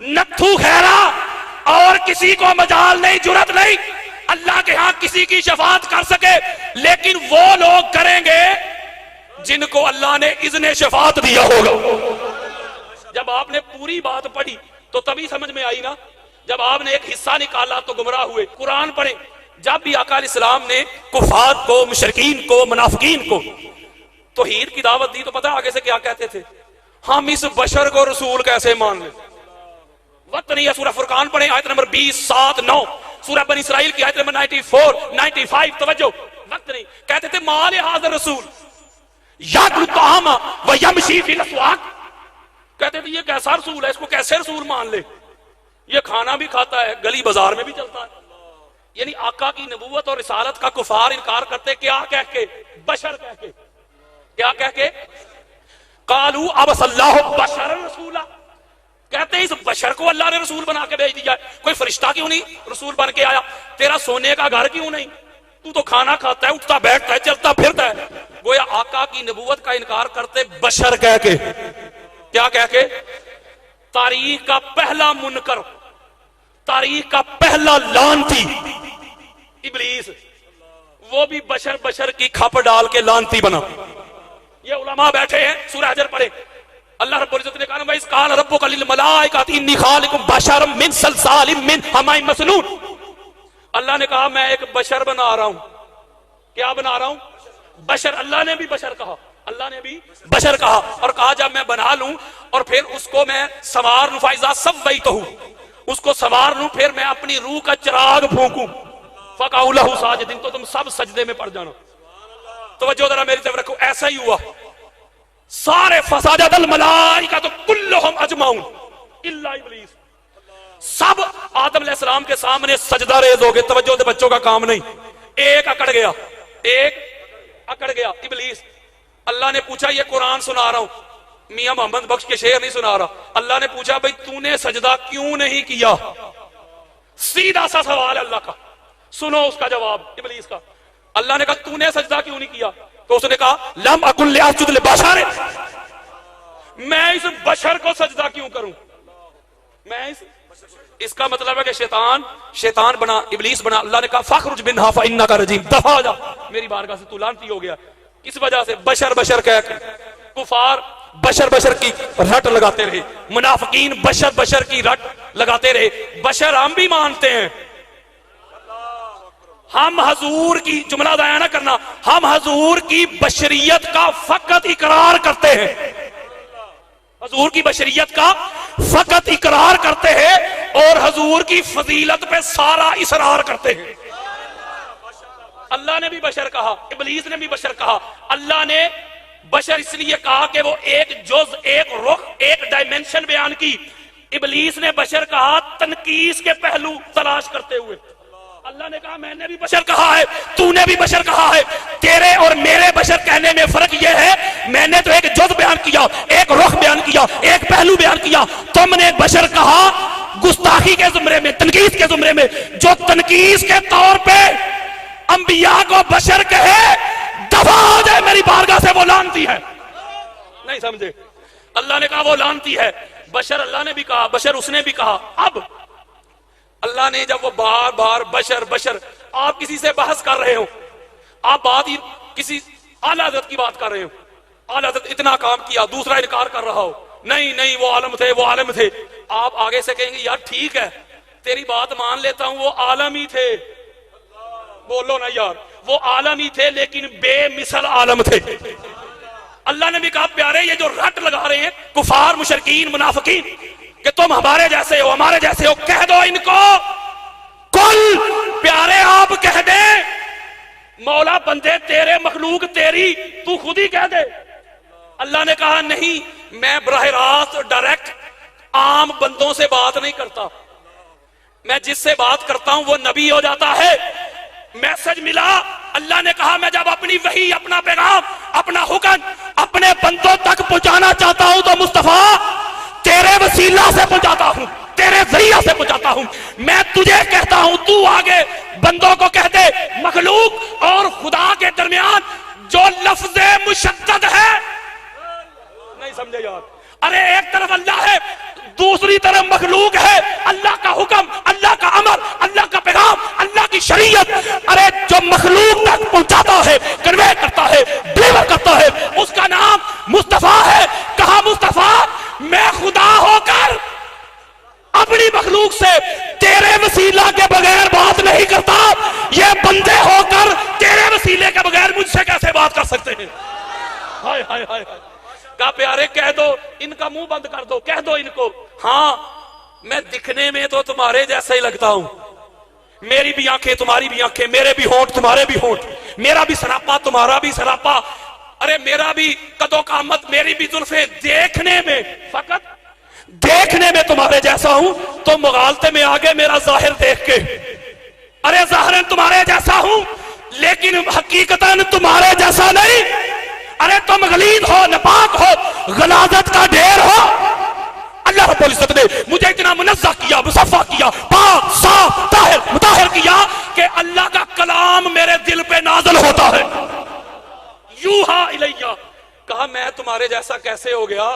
نتھو خیرہ اور کسی کو مجال نہیں، جرت نہیں اللہ کے ہاں کسی کی شفاعت کر سکے، لیکن وہ لوگ کریں گے جن کو اللہ نے اذن شفاعت دیا ہوگا۔ جب آپ نے پوری بات پڑھی تو تبھی سمجھ میں آئی نا، جب آپ نے ایک حصہ نکالا تو گمراہ ہوئے۔ قرآن پڑھیں، جب بھی آقا علیہ السلام نے کفار کو، مشرکین کو، منافقین کو توحید کی دعوت دی تو پتہ آگے سے کیا کہتے تھے؟ ہم اس بشر کو رسول کیسے مان لیں؟ وقت نہیں ہے، سورہ فرقان پڑھیں آیت نمبر 20، 7، 9، سورہ بنی اسرائیل کی آیت نمبر 94، 95، توجہ، وقت نہیں۔ کہتے تھے مال ھذا الرسول یاکل الطعام ویمشی فی الاسواق، کہتے تھے یہ کیسا رسول ہے، اس کو کیسے رسول مان لے، یہ کھانا بھی کھاتا ہے، گلی بازار میں بھی چلتا ہے۔ یعنی آقا کی نبوت اور رسالت کا کفار انکار کرتے، کیا کہہ کے؟ بشر کہہ کے۔ کیا کہہ کے؟ قالوا ابعث اللہ بشرا رسولا، کہتے ہیں اس بشر کو اللہ نے رسول بنا کے بھیج دیا ہے، کوئی فرشتہ کیوں نہیں رسول بن کے آیا؟ تیرا سونے کا گھر کیوں نہیں؟ تو تو کھانا کھاتا ہے، اٹھتا بیٹھتا ہے، چلتا پھرتا ہے۔ گویا آقا کی نبوت کا انکار کرتے بشر کہہ کے۔ کیا کہہ کے؟ تاریخ کا پہلا منکر، تاریخ کا پہلا لعنتی ابلیس، وہ بھی بشر بشر کی کھپ ڈال کے لعنتی بنا۔ یہ علماء بیٹھے ہیں، سورہ حجر پڑھیں، اللہ رب العزت نے کہا وَإِذْ قَالَ رَبُّكَ لِلْمَلَائِكَةِ إِنِّي خَالِقٌ بَشَرًا مِّن صَلْصَالٍ مِّنْ حَمَإٍ مَسْنُونٍ، اللہ نے کہا میں ایک بشر بنا رہا ہوں۔ کیا بنا رہا ہوں؟ بشر۔ اللہ نے بھی بشر کہا، اللہ نے بھی بشر کہا، اور کہا جب میں بنا لوں اور پھر اس کو میں سوار لوں، فَإِذَا سَوَّيْتُهُ، اس کو سوار لوں، پھر میں اپنی روح کا چراغ پھونکوں، فَقَعُوا لَهُ سَاجِدِينَ، تو تم سب سجدے میں پڑ جانا۔ توجہ ذرا میری طرف رکھو، ایسا ہی ہوا، سارے فسجد الملائکۃ کلھم اجمعون الا ابلیس، سب آدم علیہ السلام کے سامنے سجدہ ریز ہو گئے۔ توجہ دے بچوں کا کام نہیں، ایک اکڑ گیا، ایک اکڑ گیا، ابلیس۔ اللہ نے پوچھا یہ قرآن سنا رہا ہوں، میاں محمد بخش کے شعر نہیں سنا رہا، اللہ نے پوچھا بھئی تو نے سجدہ کیوں نہیں کیا؟ سیدھا سا سوال اللہ کا، سنو اس کا جواب ابلیس کا۔ اللہ نے کہا تو نے سجدہ کیوں نہیں کیا؟ تو اس نے کہا لم اکن لاسجد لبشر، میں اس بشر کو سجدہ کیوں کروں؟ میں اس کا مطلب ہے کہ شیطان بنا، ابلیس بنا۔ اللہ نے کہا فاخرج منها فانک رجیم، دفع ہو جا میری بارگاہ سے، تو لعنتی ہو گیا۔ اس وجہ سے بشر بشر کہہ کے کفار بشر بشر کی رٹ لگاتے رہے، منافقین بشر بشر کی رٹ لگاتے رہے۔ بشر ہم بھی مانتے ہیں، ہم حضور کی، جملہ ضائع نہ کرنا، ہم حضور کی بشریت کا فقط اقرار کرتے ہیں، حضور کی بشریت کا فقط اقرار کرتے ہیں اور حضور کی فضیلت پہ سارا اصرار کرتے ہیں۔ اللہ نے بھی بشر کہا، ابلیس نے بھی بشر کہا۔ اللہ نے بشر اس لیے کہا کہ وہ ایک جز، ایک رخ، ایک ڈائمنشن بیان کی، ابلیس نے بشر کہا تنقیص کے پہلو تلاش کرتے ہوئے۔ اللہ نے کہا میں نے بھی بشر کہا ہے، تو نے بھی بشر کہا ہے، تیرے اور میرے بشر کہنے میں فرق یہ ہے میں نے تو ایک جز بیان کیا، ایک رخ بیان کیا، ایک پہلو بیان کیا، تم نے بشر کہا گستاخی کے زمرے میں، تنقیص کے زمرے میں۔ جو تنقیص کے طور پہ انبیاء کو بشر کہے دفع ہو جائے میری بارگاہ سے، وہ لعنتی ہے۔ نہیں سمجھے؟ اللہ نے کہا وہ لعنتی ہے۔ بشر اللہ نے بھی کہا، بشر اس نے بھی کہا۔ اب اللہ نے جب وہ بار بار بشر بشر، آپ کسی سے بحث کر رہے ہو، آپ بات ہی کسی اعلیٰ حضرت کی بات کر رہے ہو، اعلیٰ حضرت اتنا کام کیا، دوسرا انکار کر رہا ہو، نہیں نہیں وہ عالم تھے، وہ عالم تھے، آپ آگے سے کہیں گے یار ٹھیک ہے تیری بات مان لیتا ہوں، وہ عالم ہی تھے، بولو نا یار، وہ عالم ہی تھے لیکن بے مثل عالم تھے۔ اللہ نے بھی کہا پیارے یہ جو رٹ لگا رہے ہیں کفار، مشرکین، منافقین کہ تم ہمارے جیسے ہو، ہمارے جیسے ہو، کہہ دو ان کو کل، پیارے آپ کہہ دیں مولا بندے تیرے، مخلوق تیری، تو خود ہی کہہ دے۔ اللہ نے کہا نہیں، میں براہ راست ڈائریکٹ عام بندوں سے بات نہیں کرتا، میں جس سے بات کرتا ہوں وہ نبی ہو جاتا ہے۔ میسج ملا، اللہ نے کہا میں جب اپنی وحی، اپنا پیغام، اپنا حکم اپنے بندوں تک پہنچانا چاہتا ہوں تو مصطفیٰ تیرے وسیلہ سے پہنچاتا ہوں، تیرے ذریعہ سے پہنچاتا ہوں۔ میں تجھے کہتا ہوں، تو آگے بندوں کو کہہ دے مخلوق اور خدا کے درمیان جو لفظ مشدد ہے، نہیں سمجھے یار، ارے ایک طرف اللہ ہے، دوسری طرف مخلوق ہے، اللہ کا حکم، اللہ کا امر، اللہ کا پیغام، اللہ کی شریعت، ارے جو مخلوق تک پہنچاتا ہے، کنوے کرتا ہے، ڈیلیور کرتا ہے، اس کا نام مصطفیٰ ہے۔ کہا مصطفیٰ میں خدا ہو کر اپنی مخلوق سے تیرے وسیلہ کے بغیر بات نہیں کرتا، یہ بندے ہو کر تیرے وسیلے کے بغیر مجھ سے کیسے بات کر سکتے ہیں؟ ہائے ہائے ہائے ہائے۔ کہا پیارے کہہ دو، ان کا منہ بند کر دو، کہہ دو ان کو، ہاں میں دکھنے میں تو تمہارے جیسا ہی لگتا ہوں، میری بھی آنکھیں تمہاری بھی آنکھیں، میرے بھی ہونٹ تمہارے بھی ہونٹ، میرا بھی سراپا تمہارا بھی سراپا، ارے میرا بھی قد و قامت، میری بھی زلفیں، دیکھنے میں، فقط دیکھنے میں تمہارے جیسا ہوں، تو مغالطے میں آگے میرا ظاہر دیکھ کے، ارے ظاہراً تمہارے جیسا ہوں لیکن حقیقتاً تمہارے جیسا نہیں، ارے تم غلیظ ہو، ناپاک ہو، غلاظت کا ڈھیر ہو۔ اللہ رب العزت نے مجھے اتنا منزہ کیا، مصفہ کیا، پاک صاف طاہر مطہر کیا کہ اللہ کا کلام میرے دل پہ نازل ہوتا ہے۔ یوحا الیہ، کہا میں تمہارے جیسا کیسے ہو گیا؟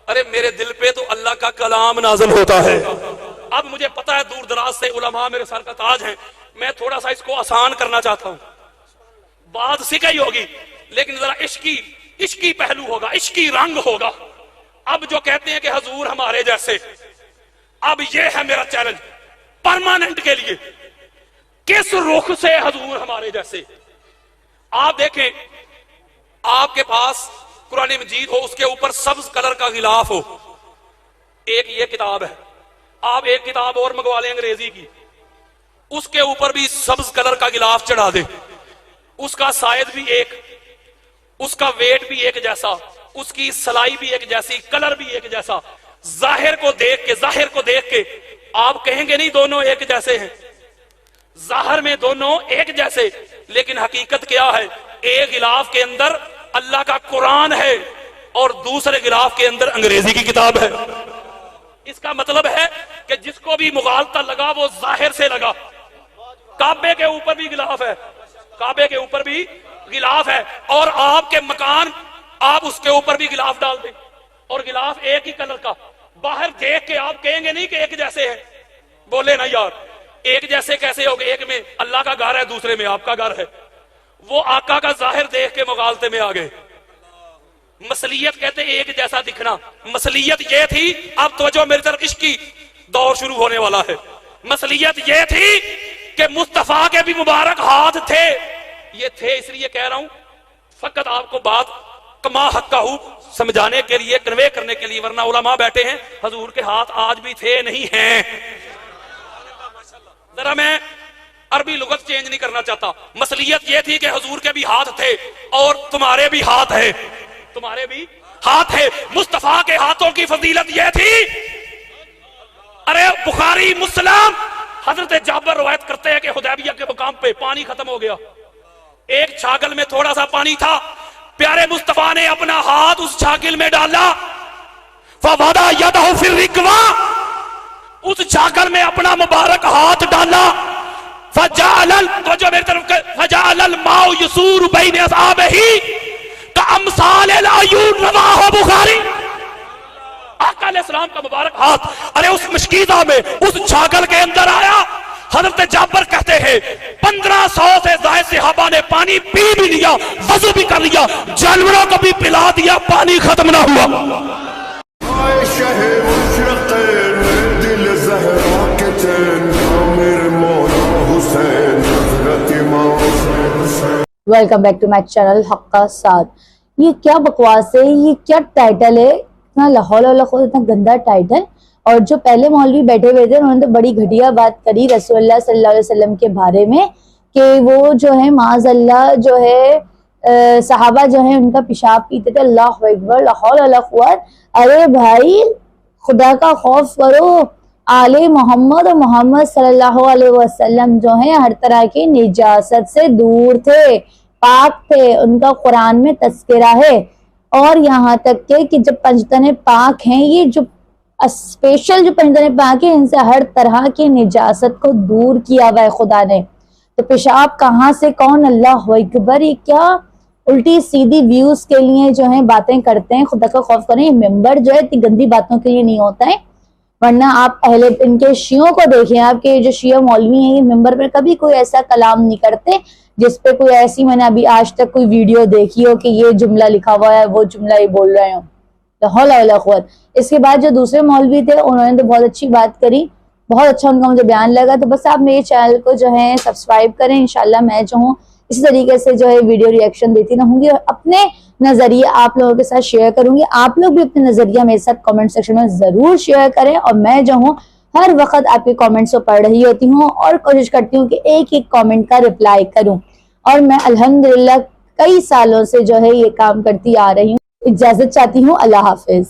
ارے میرے دل پہ تو اللہ کا کلام نازل ہوتا ہے۔ اب مجھے پتا ہے دور دراز سے علماء میرے سر کا تاج ہیں، میں تھوڑا سا اس کو آسان کرنا چاہتا ہوں، بات سیکھی ہوگی لیکن ذرا عشقی پہلو ہوگا، عشقی رنگ ہوگا۔ اب جو کہتے ہیں کہ حضور ہمارے جیسے، اب یہ ہے میرا چیلنج پرماننٹ کے لیے، کس رخ سے حضور ہمارے جیسے؟ آپ دیکھیں، آپ کے پاس قرآن مجید ہو، اس کے اوپر سبز کلر کا غلاف ہو، ایک یہ کتاب ہے، آپ ایک کتاب اور منگوا لیں انگریزی کی، اس کے اوپر بھی سبز کلر کا غلاف چڑھا دیں، اس کا سائز بھی ایک، اس کا ویٹ بھی ایک جیسا، اس کی سلائی بھی ایک جیسی، کلر بھی ایک جیسا، ظاہر کو دیکھ کے آپ کہیں گے نہیں دونوں ایک جیسے ہیں، ظاہر میں دونوں ایک جیسے، لیکن حقیقت کیا ہے؟ ایک غلاف کے اندر اللہ کا قرآن ہے اور دوسرے غلاف کے اندر انگریزی کی کتاب ہے۔ اس کا مطلب ہے کہ جس کو بھی مغالطہ لگا وہ ظاہر سے لگا۔ کعبے کے اوپر بھی غلاف ہے، کعبے کے اوپر بھی غلاف ہے، اور آپ کے مکان آپ اس کے اوپر بھی غلاف ڈال دیں اور غلاف ایک ہی کلر کا، باہر دیکھ کے آپ کہیں گے نہیں کہ ایک جیسے ہیں، بولے نا یار ایک جیسے کیسے ہوگے؟ ایک میں اللہ کا گھر ہے، دوسرے میں آپ کا گھر ہے۔ وہ آقا کا ظاہر دیکھ کے مغالطے میں آ گئے۔ مثلیت کہتے ہیں ایک جیسا دکھنا، مثلیت یہ تھی، اب توجہ میری طرف، عشقی دور شروع ہونے والا ہے۔ مثلیت یہ تھی کہ مصطفیٰ کے بھی مبارک ہاتھ تھے، یہ تھے اس لیے کہہ رہا ہوں، فقط آپ کو بات کما حق کا سمجھانے کے لیے، کنوے کرنے کے لیے، ورنہ علماء بیٹھے ہیں حضور کے ہاتھ آج بھی تھے نہیں ہیں۔ ذرا میں عربی لغت چینج نہیں کرنا چاہتا، مثلیت یہ تھی کہ حضور کے بھی ہاتھ تھے اور تمہارے بھی ہاتھ ہے، تمہارے بھی ہاتھ ہے۔ مصطفیٰ کے ہاتھوں کی فضیلت یہ تھی، ارے بخاری مسلم حضرت جابر روایت کرتے ہیں کہ حدیبیہ کے مقام پہ پانی ختم ہو گیا، ایک چھاگل میں تھوڑا سا پانی تھا، پیارے مصطفیٰ نے اپنا ہاتھ اس چھاگل میں ڈالا، فَوَضَعَ يَدَهُ فِي الرِّكْوَةِ، اس چھاگل میں اپنا مبارک ہاتھ ڈالا، فَجَعَلَ الْمَاءُ يَسُورُ بَيْنَ أَصْحَابِهِ كَأَمْثَالِ الْعُيُونِ، رواہ بخاری۔ آقا علیہ السلام کا مبارک ہاتھ ارے اس مشکیزہ میں، اس چھاگل کے اندر آیا۔ حضرت جابر کہتے ہیں 1500 سے زائد صحابہ نے پانی پی بھی لیا، وضو بھی کر لیا، جانوروں کو بھی پلا دیا، پانی ختم نہ ہوا۔ Welcome back to my channel حق کا ساتھ۔ یہ کیا بکواس ہے، یہ کیا ٹائٹل ہے، اتنا لاہور اتنا گندا ٹائٹل۔ اور جو پہلے مولوی بیٹھے ہوئے تھے انہوں نے تو بڑی گھٹیا بات کری رسول اللہ صلی اللہ علیہ وسلم کے بارے میں کہ وہ جو ہے معاذ اللہ جو ہے صحابہ جو ہے ان کا پیشاب پیتے تھے۔ اللہ اکبر، لا حول ولا قوت۔ ارے بھائی خدا کا خوف کرو، آل محمد اور محمد صلی اللہ علیہ وسلم جو ہیں ہر طرح کی نجاست سے دور تھے، پاک تھے، ان کا قرآن میں تذکرہ ہے۔ اور یہاں تک کہ جب پنجتن پاک ہیں، یہ جو اسپیشل جو پنجتن پاک ہیں، ان سے ہر طرح کی نجاست کو دور کیا ہوا ہے خدا نے۔ تو پیشاب کہاں سے کون، اللہ اکبر، یہ کیا الٹی سیدھی ویوز کے لیے جو ہیں باتیں کرتے ہیں۔ خدا کا خوف کریں، یہ ممبر جو ہے اتنی گندی باتوں کے لیے نہیں ہوتا ہے۔ ورنہ آپ اہل ان کے شیعوں کو دیکھیں، آپ کے جو شیعہ مولوی ہیں یہ ممبر پر کبھی کوئی ایسا کلام نہیں کرتے جس پہ کوئی ایسی، میں نے ابھی آج تک کوئی ویڈیو دیکھی ہو کہ یہ جملہ لکھا ہوا ہے، وہ جملہ یہ بول رہے ہوں. لا حول ولا قوت. اس کے بعد جو دوسرے مولوی تھے انہوں نے تو بہت اچھی بات کری، بہت اچھا ان کا مجھے بیان لگا. تو بس آپ میرے چینل کو جو ہے سبسکرائب کریں، انشاءاللہ میں جو ہوں اسی طریقے سے جو ہے ویڈیو ریئیکشن دیتی رہوں گی اور اپنے نظریے آپ لوگوں کے ساتھ شیئر کروں گی. آپ لوگ بھی اپنے نظریہ میرے ساتھ کامنٹ سیکشن میں ضرور شیئر کریں، اور میں جو ہوں ہر وقت آپ کے کامنٹس کو پڑھ رہی ہوتی ہوں اور کوشش کرتی ہوں کہ ایک ایک کامنٹ کا رپلائی کروں. اور میں الحمدللہ کئی سالوں سے جو ہے یہ کام کرتی آ رہی ہوں. اجازت چاہتی ہوں. اللہ حافظ.